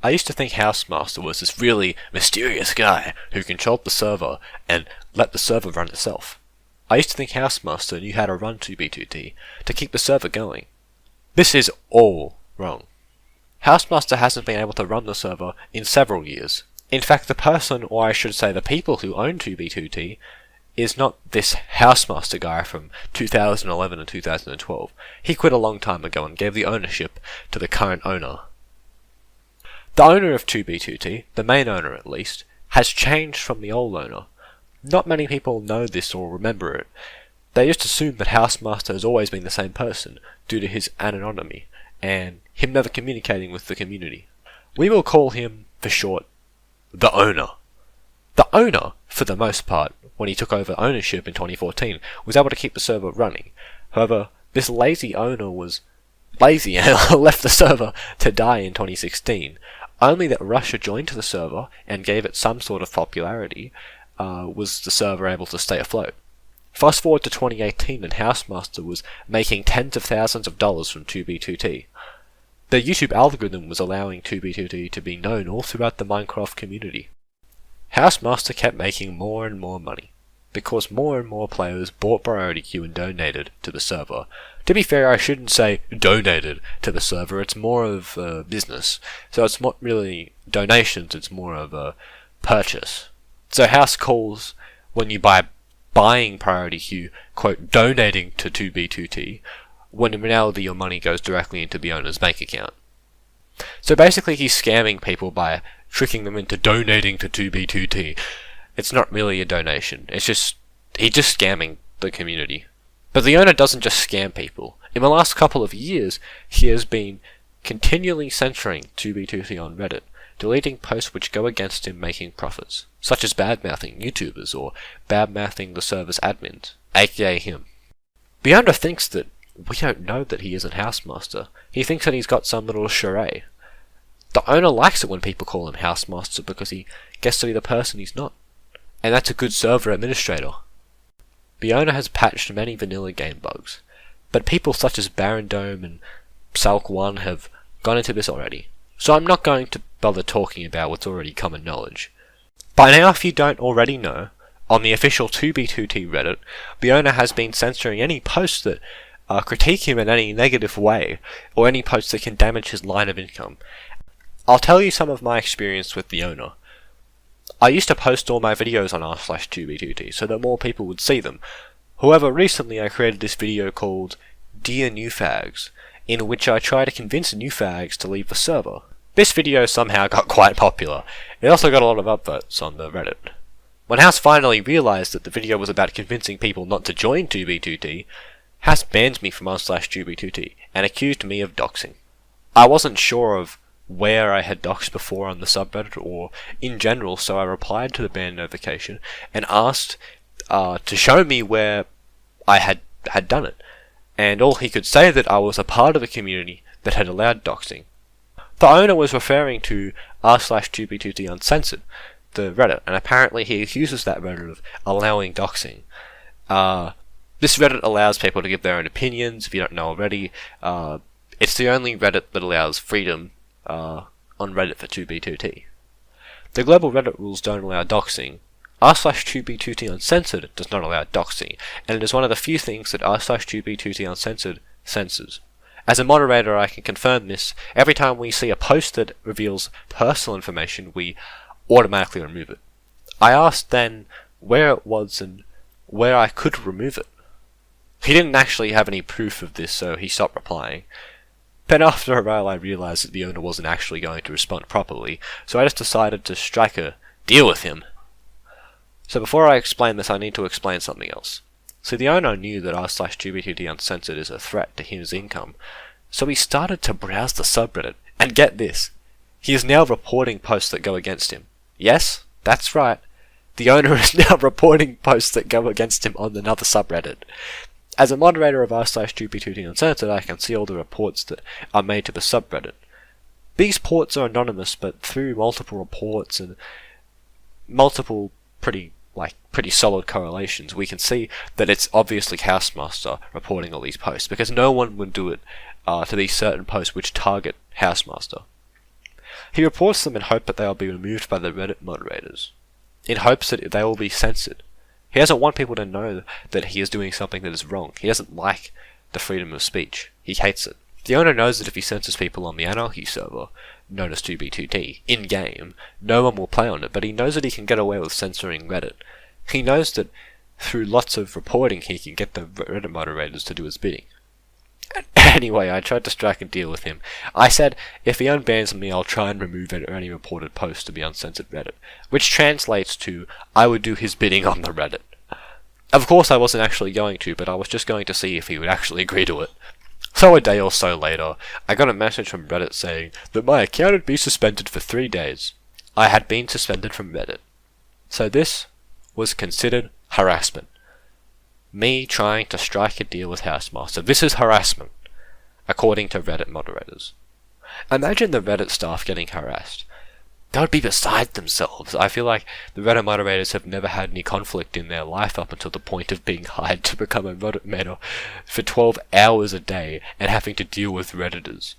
I used to think Hausemaster was this really mysterious guy who controlled the server and let the server run itself. I used to think Hausemaster knew how to run 2b2t to keep the server going. This is all wrong. Hausemaster hasn't been able to run the server in several years. In fact, the person, or I should say the people who own 2b2t, is not this Hausemaster guy from 2011 and 2012. He quit a long time ago and gave the ownership to the current owner. The owner of 2b2t, the main owner at least, has changed from the old owner. Not many people know this or remember it. They just assume that Hausemaster has always been the same person due to his anonymity and him never communicating with the community. We will call him, for short, the owner. The owner, for the most part, when he took over ownership in 2014, was able to keep the server running. However, this lazy owner was lazy and left the server to die in 2016. Only that Russia joined the server and gave it some sort of popularity was the server able to stay afloat. Fast forward to 2018 and Hausemaster was making tens of thousands of dollars from 2b2t. The YouTube algorithm was allowing 2b2t to be known all throughout the Minecraft community. Hausemaster kept making more and more money, because more and more players bought priority queue and donated to the server. To be fair, I shouldn't say donated to the server, it's more of a business. So it's not really donations, it's more of a purchase. So Haus calls, when you buy buying priority queue, quote, donating to 2b2t, when in reality your money goes directly into the owner's bank account. So basically he's scamming people by tricking them into donating to 2b2t. It's not really a donation, he's just scamming the community. But the owner doesn't just scam people. In the last couple of years, he has been continually censoring 2b2t on Reddit, deleting posts which go against him making profits, such as bad-mouthing YouTubers or bad-mouthing the server's admins, aka him. The owner thinks that we don't know that he isn't Hausemaster. He thinks that he's got some little charade. The owner likes it when people call him Hausemaster because he gets to be the person he's not. And that's a good server administrator. The owner has patched many vanilla game bugs, but people such as Baron Dome and Salk1 have gone into this already, so I'm not going to bother talking about what's already common knowledge. By now, if you don't already know, on the official 2b2t Reddit, the owner has been censoring any posts that critique him in any negative way, or any posts that can damage his line of income. I'll tell you some of my experience with the owner. I used to post all my videos on r/2b2t so that more people would see them. However, recently I created this video called Dear New Fags, in which I try to convince new fags to leave the server. This video somehow got quite popular. It also got a lot of upvotes on the Reddit. When Haus finally realised that the video was about convincing people not to join 2b2t, Haus banned me from r/2b2t and accused me of doxing. I wasn't sure of where I had doxed before on the subreddit or in general, so I replied to the ban notification and asked to show me where I had done it, and all he could say that I was a part of a community that had allowed doxing. The owner was referring to r/2b2t uncensored, the Reddit, and apparently he accuses that Reddit of allowing doxing. This Reddit allows people to give their own opinions, if you don't know already. It's the only Reddit that allows freedom on Reddit for 2b2t. The global Reddit rules don't allow doxing. r/2b2t uncensored does not allow doxing, and it is one of the few things that r/2b2t uncensored censors. As a moderator, I can confirm this. Every time we see a post that reveals personal information, we automatically remove it. I asked then where it was and where I could remove it. He didn't actually have any proof of this, so he stopped replying. But after a while I realised that the owner wasn't actually going to respond properly, so I just decided to strike a deal with him. So before I explain this, I need to explain something else. So the owner knew that r/2b2t uncensored is a threat to his income, so he started to browse the subreddit, and get this, he is now reporting posts that go against him. Yes, that's right, the owner is now reporting posts that go against him on another subreddit. As a moderator of r/2b2t uncensored, I can see all the reports that are made to the subreddit. These ports are anonymous, but through multiple reports and multiple pretty solid correlations, we can see that it's obviously Hausemaster reporting all these posts, because no one would do it to these certain posts which target Hausemaster. He reports them in hope that they will be removed by the Reddit moderators, in hopes that they will be censored. He doesn't want people to know that he is doing something that is wrong. He doesn't like the freedom of speech. He hates it. The owner knows that if he censors people on the Anarchy server, known as 2b2t, in-game, no one will play on it, but he knows that he can get away with censoring Reddit. He knows that through lots of reporting he can get the Reddit moderators to do his bidding. Anyway, I tried to strike a deal with him. I said, if he unbans me, I'll try and remove any reported posts to be uncensored Reddit, which translates to, I would do his bidding on the Reddit. Of course I wasn't actually going to, but I was just going to see if he would actually agree to it. So a day or so later, I got a message from Reddit saying that my account would be suspended for 3 days. I had been suspended from Reddit. So this was considered harassment. Me trying to strike a deal with Hausemaster. This is harassment, according to Reddit moderators. Imagine the Reddit staff getting harassed. They would be beside themselves. I feel like the Reddit moderators have never had any conflict in their life up until the point of being hired to become a Reddit moderator for 12 hours a day and having to deal with Redditors.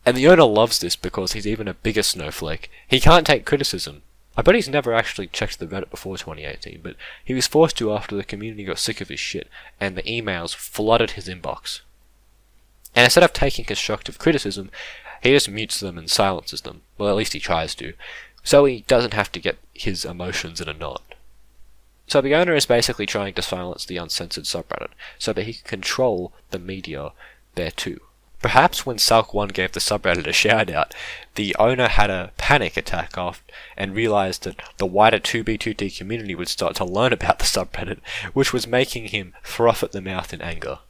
And the owner loves this because he's even a bigger snowflake. He can't take criticism. I bet he's never actually checked the Reddit before 2018, but he was forced to after the community got sick of his shit and the emails flooded his inbox. And instead of taking constructive criticism, he just mutes them and silences them. Well, at least he tries to. So he doesn't have to get his emotions in a knot. So the owner is basically trying to silence the uncensored subreddit, so that he can control the media there too. Perhaps when Salk1 gave the subreddit a shout out, the owner had a panic attack off and realized that the wider 2b2t community would start to learn about the subreddit, which was making him froth at the mouth in anger.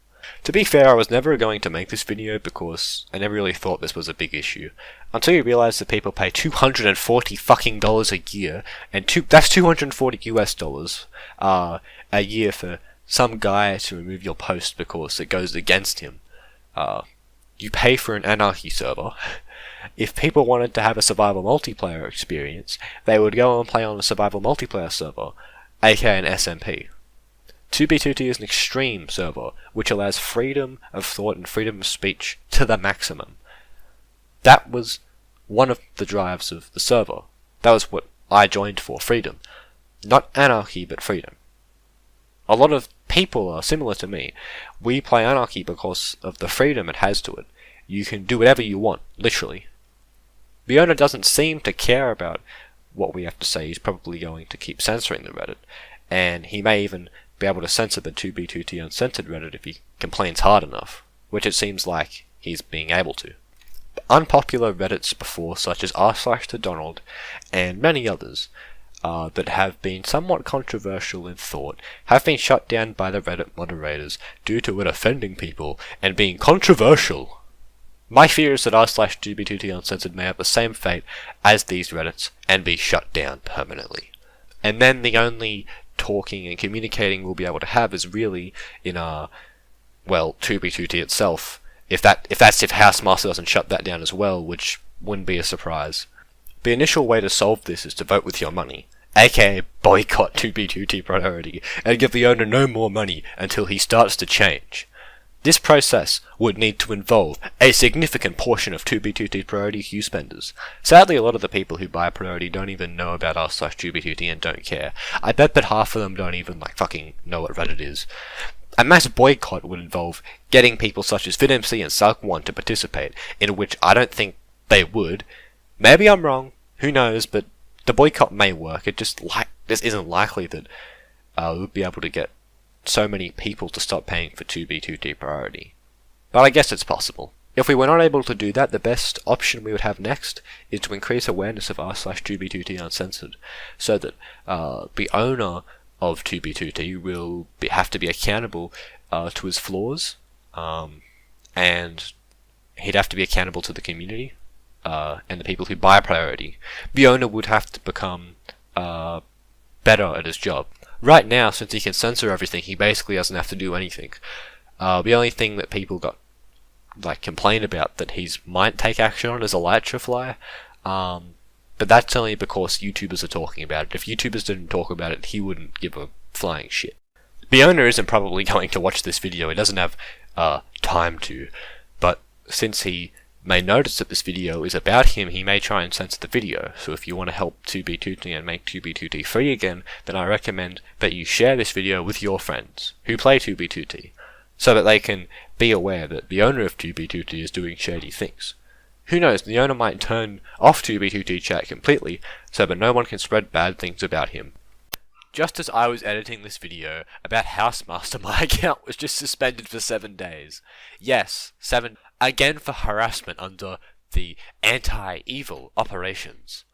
To be fair, I was never going to make this video because I never really thought this was a big issue. Until you realize that people pay $240 fucking dollars a year, and that's 240 US dollars a year for some guy to remove your post because it goes against him. You pay for an Anarchy server. If people wanted to have a survival multiplayer experience, they would go and play on a survival multiplayer server, aka an SMP. 2b2t is an extreme server, which allows freedom of thought and freedom of speech to the maximum. That was one of the drives of the server. That was what I joined for, freedom. Not anarchy, but freedom. A lot of people are similar to me. We play Anarchy because of the freedom it has to it. You can do whatever you want, literally. The owner doesn't seem to care about what we have to say. He's probably going to keep censoring the Reddit, and he may even be able to censor the 2b2t uncensored Reddit if he complains hard enough, which it seems like he's being able to. Unpopular Reddits before, such as r/Donald and many others, that have been somewhat controversial in thought, have been shut down by the Reddit moderators due to it offending people and being controversial. My fear is that r/2b2t uncensored may have the same fate as these Reddits and be shut down permanently. And then the only talking and communicating we'll be able to have is really in 2b2t itself. If Hausemaster doesn't shut that down as well, which wouldn't be a surprise. The initial way to solve this is to vote with your money, aka boycott 2b2t priority, and give the owner no more money until he starts to change. This process would need to involve a significant portion of 2b2t priority queue spenders. Sadly, a lot of the people who buy priority don't even know about r/2b2t and don't care. I bet that half of them don't even fucking know what Reddit is. A mass boycott would involve getting people such as VidMC and Salk1 to participate, in which I don't think they would. Maybe I'm wrong, who knows, but the boycott may work. This isn't likely that we would be able to get so many people to stop paying for 2b2t priority. But I guess it's possible. If we were not able to do that, the best option we would have next is to increase awareness of r/2b2t uncensored, so that the owner of 2b2t will have to be accountable to his flaws, and he'd have to be accountable to the community and the people who buy priority. The owner would have to become better at his job. Right now, since he can censor everything, he basically doesn't have to do anything. The only thing that people got complained about that he might take action on is Elytrafly, but that's only because YouTubers are talking about it. If YouTubers didn't talk about it, he wouldn't give a flying shit. The owner isn't probably going to watch this video. He doesn't have time to, but since he may notice that this video is about him, he may try and censor the video. So if you want to help 2b2t and make 2b2t free again, then I recommend that you share this video with your friends who play 2b2t, so that they can be aware that the owner of 2b2t is doing shady things. Who knows, the owner might turn off 2b2t chat completely, so that no one can spread bad things about him. Just as I was editing this video about Hausemaster, my account was just suspended for 7 days. Yes, 7, again for harassment under the anti-evil operations.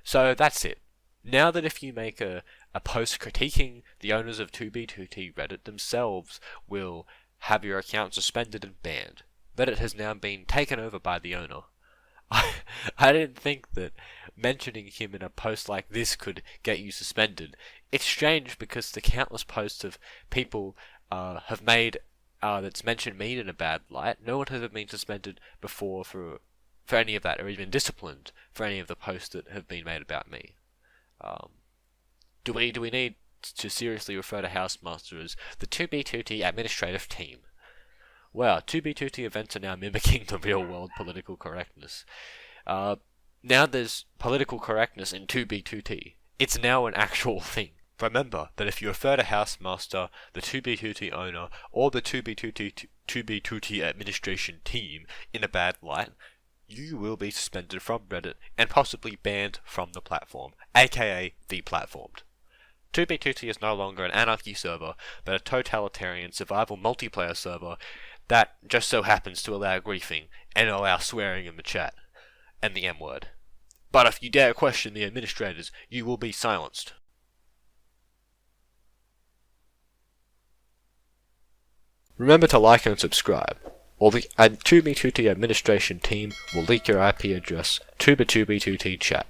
So that's it. Now that if you make a post critiquing, the owners of 2b2t Reddit themselves will have your account suspended and banned. Reddit has now been taken over by the owner. I didn't think that mentioning him in a post like this could get you suspended. It's strange because the countless posts of people have made that's mentioned me in a bad light. No one has ever been suspended before for any of that, or even disciplined for any of the posts that have been made about me. Do we need to seriously refer to Hausemaster as the 2b2t administrative team? Well, 2b2t events are now mimicking the real-world political correctness. Now there's political correctness in 2b2t. It's now an actual thing. Remember that if you refer to Hausemaster, the 2b2t owner, or the 2b2t administration team in a bad light, you will be suspended from Reddit and possibly banned from the platform, aka deplatformed. 2b2t is no longer an anarchy server, but a totalitarian survival multiplayer server that just so happens to allow griefing and allow swearing in the chat, and the M-word. But if you dare question the administrators, you will be silenced. Remember to like and subscribe, or the 2b2t administration team will leak your IP address to the 2b2t chat.